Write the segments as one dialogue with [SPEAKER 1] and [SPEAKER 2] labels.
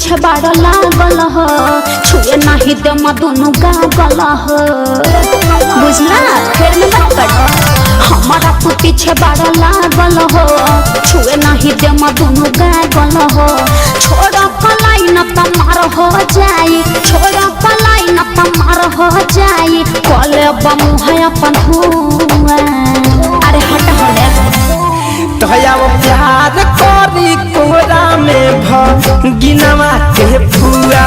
[SPEAKER 1] पीछे बाड़ लागल हो छुए नहीं दे दोनों गागल हो बुझला फिर में मत पड़ हमारा तू पीछे बाड़ लागल हो छुए नहीं दे दोनों गागल हो छोड़ पलाई न तमार हो जाई छोड़ पलाई न तमार हो जाई कले बमुहा अपन हुआ अरे हट हट
[SPEAKER 2] तो वो प्यार करी कोरा में गिनवा के फुआ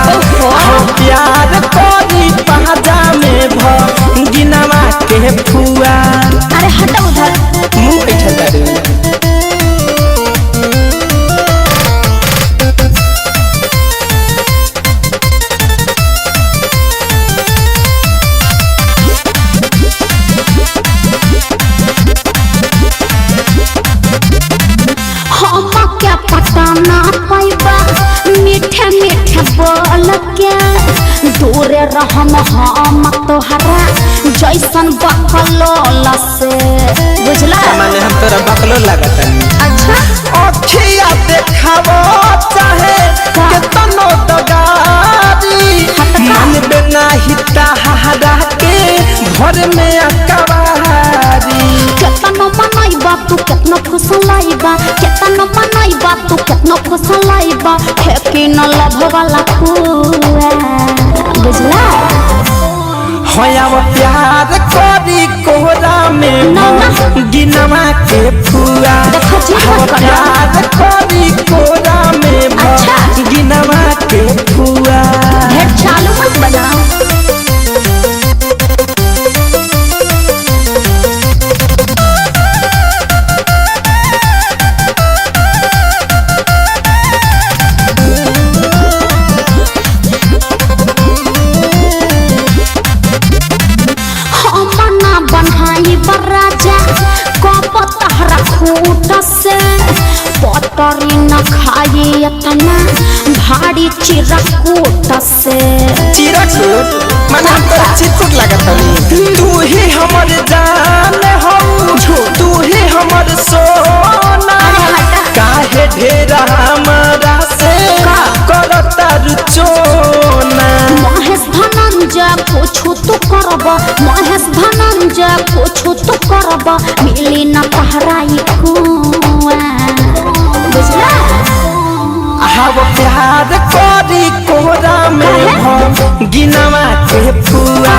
[SPEAKER 2] प्यार करी पाजा में गिनवा के फुआ
[SPEAKER 1] अरे हट उधर
[SPEAKER 2] मुँह बैठा
[SPEAKER 1] पटाना पैबा मीठे मीठे बोल के दूरे रहम हम तोहरा जैसन बकलोल से बुझला
[SPEAKER 2] माने हम तोरा बकलो लगता
[SPEAKER 1] अच्छा
[SPEAKER 2] अखिया देखावो चाहे केतनो दगारी मन बिना हिता हरा के घर में अकवारी
[SPEAKER 1] केतनो मनैबा तू केतनो फुसलाइबा केतनो मनैबा तू केतनो फुसलाइबा फेंकी न लभ वाला फुआ बुझला
[SPEAKER 2] होया वो प्यार करी कोहरा में गिनवा के फुआ प्यार करी कोहरा में गिनवा के फुआ
[SPEAKER 1] ढेर चालू मत बनाओ पतरी न खाए इतना भारी चिरकूट से
[SPEAKER 2] चिरकूट माने हम तो चिरकूट लगत तू ही हमर जान हो तू ही हमर सोना काहे ढेर हमरा से करता रुचोना
[SPEAKER 1] महेश धनंजय पूछू तो करब महेश धनंजय पूछू तो करब मिली न तहराई खुआ बुझला
[SPEAKER 2] वो प्यार करी कोहरा में गिनवा के फुआ